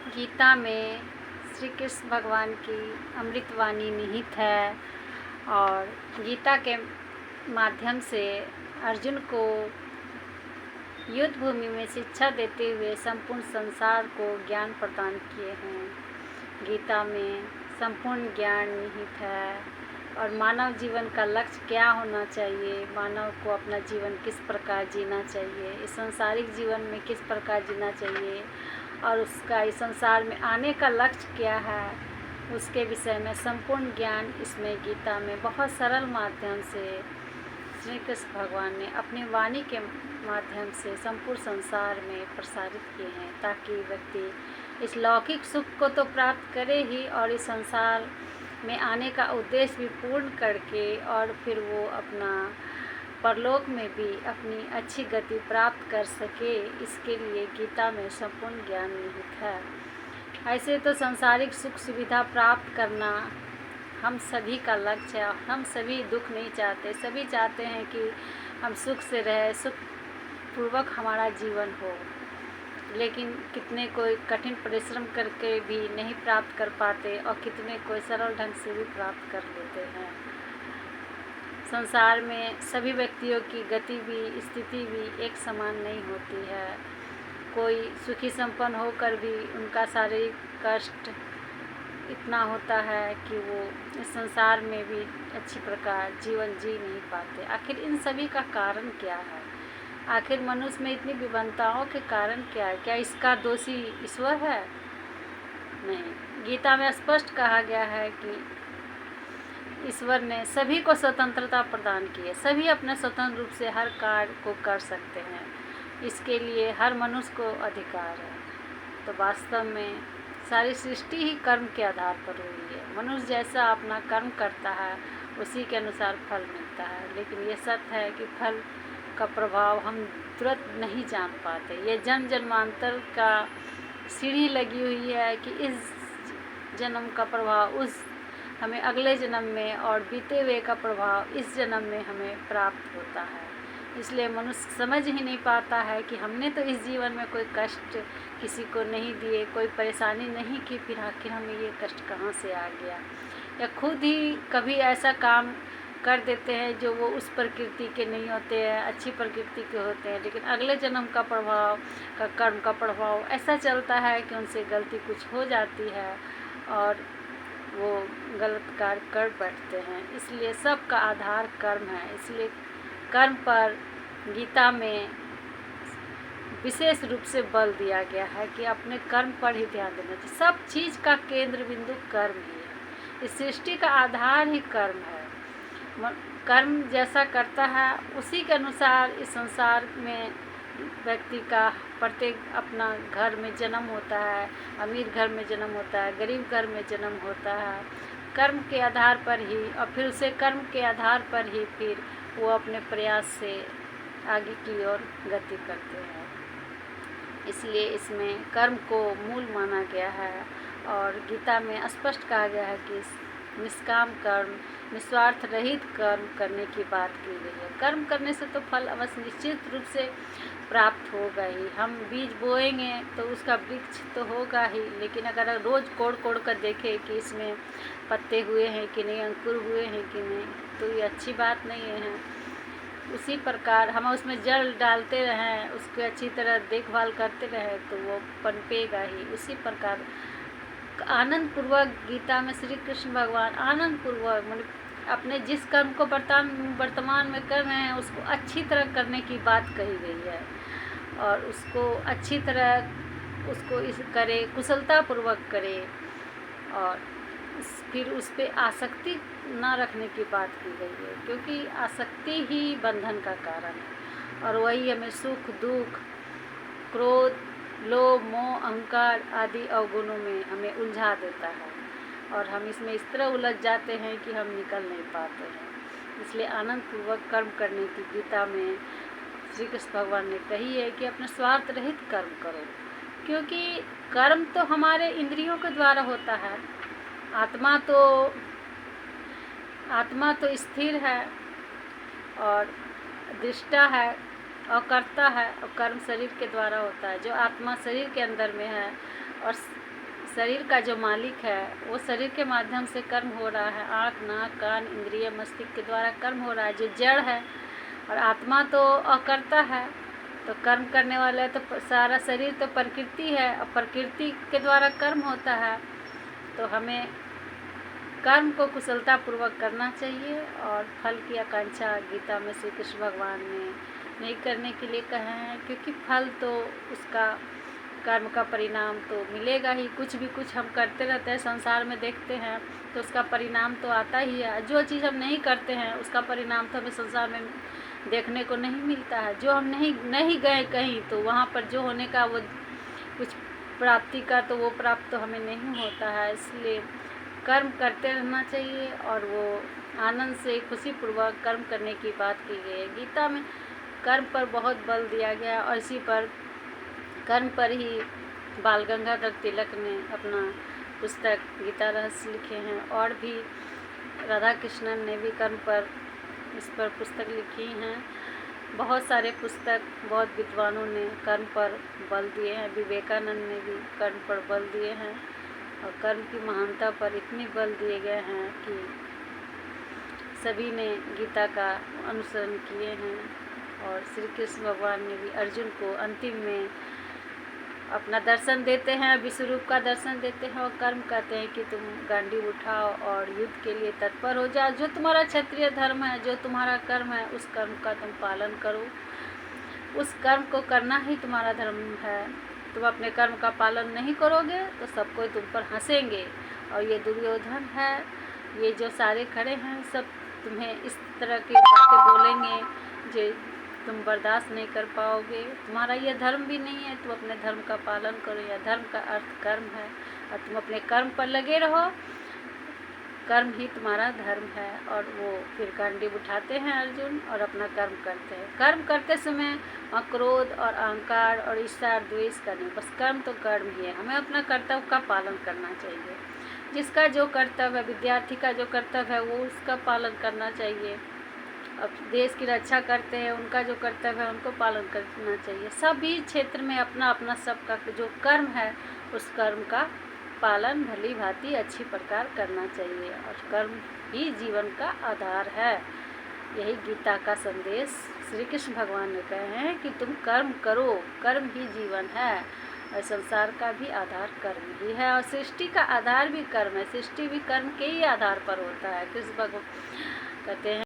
गीता में श्री कृष्ण भगवान की अमृत वाणी निहित है और गीता के माध्यम से अर्जुन को युद्ध भूमि में शिक्षा देते हुए संपूर्ण संसार को ज्ञान प्रदान किए हैं। गीता में संपूर्ण ज्ञान निहित है और मानव जीवन का लक्ष्य क्या होना चाहिए, मानव को अपना जीवन किस प्रकार जीना चाहिए, इस सांसारिक जीवन में किस प्रकार जीना चाहिए और उसका इस संसार में आने का लक्ष्य क्या है, उसके विषय में संपूर्ण ज्ञान इसमें गीता में बहुत सरल माध्यम से श्री कृष्ण भगवान ने अपनी वाणी के माध्यम से संपूर्ण संसार में प्रसारित किए हैं, ताकि व्यक्ति इस लौकिक सुख को तो प्राप्त करे ही और इस संसार में आने का उद्देश्य भी पूर्ण करके और फिर वो अपना परलोक में भी अपनी अच्छी गति प्राप्त कर सके। इसके लिए गीता में संपूर्ण ज्ञान निहित है। ऐसे तो सांसारिक सुख सुविधा प्राप्त करना हम सभी का लक्ष्य है। हम सभी दुख नहीं चाहते, सभी चाहते हैं कि हम सुख से रहे, सुख पूर्वक हमारा जीवन हो, लेकिन कितने कोई कठिन परिश्रम करके भी नहीं प्राप्त कर पाते और कितने कोई सरल ढंग से भी प्राप्त कर लेते हैं। संसार में सभी व्यक्तियों की गति भी, स्थिति भी एक समान नहीं होती है। कोई सुखी संपन्न होकर भी उनका शारीरिक कष्ट इतना होता है कि वो इस संसार में भी अच्छी प्रकार जीवन जी नहीं पाते। आखिर इन सभी का कारण क्या है? आखिर मनुष्य में इतनी विभिन्नताओं के कारण क्या है? क्या इसका दोषी ईश्वर है? नहीं, गीता में स्पष्ट कहा गया है कि ईश्वर ने सभी को स्वतंत्रता प्रदान की है। सभी अपने स्वतंत्र रूप से हर कार्य को कर सकते हैं। इसके लिए हर मनुष्य को अधिकार है। तो वास्तव में सारी सृष्टि ही कर्म के आधार पर हुई है। मनुष्य जैसा अपना कर्म करता है उसी के अनुसार फल मिलता है, लेकिन ये सत्य है कि फल का प्रभाव हम तुरंत नहीं जान पाते। ये जन्म जन्मांतर का सीढ़ी लगी हुई है कि इस जन्म का प्रभाव उस हमें अगले जन्म में और बीते हुए का प्रभाव इस जन्म में हमें प्राप्त होता है। इसलिए मनुष्य समझ ही नहीं पाता है कि हमने तो इस जीवन में कोई कष्ट किसी को नहीं दिए, कोई परेशानी नहीं की, फिर आखिर हमें ये कष्ट कहाँ से आ गया। या खुद ही कभी ऐसा काम कर देते हैं जो वो उस प्रकृति के नहीं होते हैं, अच्छी प्रकृति के होते हैं, लेकिन अगले जन्म का प्रभाव का कर्म का प्रभाव ऐसा चलता है कि उनसे गलती कुछ हो जाती है और वो गलत कार्य कर बैठते हैं। इसलिए सबका आधार कर्म है। इसलिए कर्म पर गीता में विशेष रूप से बल दिया गया है कि अपने कर्म पर ही ध्यान देना चाहिए। सब चीज़ का केंद्र बिंदु कर्म ही है। इस सृष्टि का आधार ही कर्म है। कर्म जैसा करता है उसी के अनुसार इस संसार में व्यक्ति का प्रत्येक अपना घर में जन्म होता है। अमीर घर में जन्म होता है, गरीब घर में जन्म होता है। कर्म के आधार पर ही और फिर उसे कर्म के आधार पर ही फिर वो अपने प्रयास से आगे की ओर गति करते हैं। इसलिए इसमें कर्म को मूल माना गया है और गीता में स्पष्ट कहा गया है कि निष्काम कर्म, निस्वार्थ रहित कर्म करने की बात की गई है। कर्म करने से तो फल अवश्य निश्चित रूप से प्राप्त होगा ही। हम बीज बोएंगे तो उसका वृक्ष तो होगा ही, लेकिन अगर रोज़ कोड़ कोड़ कर देखें कि इसमें पत्ते हुए हैं कि नहीं, अंकुर हुए हैं कि नहीं, तो ये अच्छी बात नहीं है। उसी प्रकार हम उसमें जल डालते रहें, उसकी अच्छी तरह देखभाल करते रहें तो वो पनपेगा ही। उसी प्रकार आनंद पूर्वक गीता में श्री कृष्ण भगवान आनंद पूर्वक मतलब अपने जिस कर्म को वर्तमान में कर रहे हैं उसको अच्छी तरह करने की बात कही गई है और उसको अच्छी तरह उसको इस करे, कुशलता पूर्वक करे और फिर उस पर आसक्ति ना रखने की बात की गई है, क्योंकि आसक्ति ही बंधन का कारण है और वही हमें सुख दुख, क्रोध, लोभ, मोह, अहंकार आदि अवगुणों में हमें उलझा देता है और हम इसमें इस तरह उलझ जाते हैं कि हम निकल नहीं पाते हैं। इसलिए आनंद पूर्वक कर्म करने की गीता में श्री कृष्ण भगवान ने कही है कि अपने स्वार्थ रहित कर्म करो, क्योंकि कर्म तो हमारे इंद्रियों के द्वारा होता है। आत्मा तो स्थिर है और दृष्टा है और करता है और कर्म शरीर के द्वारा होता है। जो आत्मा शरीर के अंदर में है और शरीर का जो मालिक है वो शरीर के माध्यम से कर्म हो रहा है। आँख, नाक, कान, इंद्रिय, मस्तिष्क के द्वारा कर्म हो रहा है जो जड़ है, और आत्मा तो अकर्ता है। तो कर्म करने वाला तो सारा शरीर तो प्रकृति है, और प्रकृति के द्वारा कर्म होता है। तो हमें कर्म को कुशलतापूर्वक करना चाहिए, और फल की आकांक्षा गीता में श्री कृष्ण भगवान ने नहीं करने के लिए कहे हैं, क्योंकि फल तो उसका कर्म का परिणाम तो मिलेगा ही। कुछ भी कुछ हम करते रहते हैं संसार में, देखते हैं तो उसका परिणाम तो आता ही है। जो चीज़ हम नहीं करते हैं उसका परिणाम तो हमें संसार में देखने को नहीं मिलता है। जो हम नहीं गए कहीं तो वहाँ पर जो होने का वो कुछ प्राप्ति का तो वो प्राप्त तो हमें नहीं होता है। इसलिए कर्म करते रहना चाहिए, और वो आनंद से खुशीपूर्वक कर्म करने की बात की गई है। गीता में कर्म पर बहुत बल दिया गया, और इसी पर कर्म पर ही बाल गंगाधर तिलक ने अपना पुस्तक गीता रहस्य लिखे हैं, और भी राधा कृष्णन ने भी कर्म पर इस पर पुस्तक लिखी हैं। बहुत सारे पुस्तक बहुत विद्वानों ने कर्म पर बल दिए हैं। विवेकानंद ने भी कर्म पर बल दिए हैं, और कर्म की महानता पर इतनी बल दिए गए हैं कि सभी ने गीता का अनुसरण किए हैं। और श्री कृष्ण भगवान ने भी अर्जुन को अंतिम में अपना दर्शन देते हैं, विश्वरूप का दर्शन देते हैं, और कर्म कहते हैं कि तुम गांडीव उठाओ और युद्ध के लिए तत्पर हो जाओ। जो तुम्हारा क्षत्रिय धर्म है, जो तुम्हारा कर्म है, उस कर्म का तुम पालन करो। उस कर्म को करना ही तुम्हारा धर्म है। तुम अपने कर्म का पालन नहीं करोगे तो सब कोई तुम पर हंसेंगे, और ये दुर्योधन है, ये जो सारे खड़े हैं, सब तुम्हें इस तरह की बातें बोलेंगे जो तुम बर्दाश्त नहीं कर पाओगे। तुम्हारा यह धर्म भी नहीं है, तुम अपने धर्म का पालन करो। यह धर्म का अर्थ कर्म है, और तुम अपने कर्म पर लगे रहो। कर्म ही तुम्हारा धर्म है। और वो फिर गांडीव उठाते हैं अर्जुन और अपना कर्म करते हैं। कर्म करते समय क्रोध और अहंकार और ईर्ष्या और द्वेष का नहीं, बस कर्म तो कर्म ही है। हमें अपना कर्तव्य का पालन करना चाहिए। जिसका जो कर्तव्य है, विद्यार्थी का जो कर्तव्य है वो उसका पालन करना चाहिए। अब देश की रक्षा करते हैं, उनका जो कर्तव्य है उनको पालन करना चाहिए। सभी क्षेत्र में अपना अपना सबका जो कर्म है उस कर्म का पालन भली भांति अच्छी प्रकार करना चाहिए, और कर्म ही जीवन का आधार है। यही गीता का संदेश श्री कृष्ण भगवान ने कहे हैं कि तुम कर्म करो, कर्म ही जीवन है, और संसार का भी आधार कर्म ही है, और सृष्टि का आधार भी कर्म है। सृष्टि भी कर्म के ही आधार पर होता है। कृष्ण भगवान कहते हैं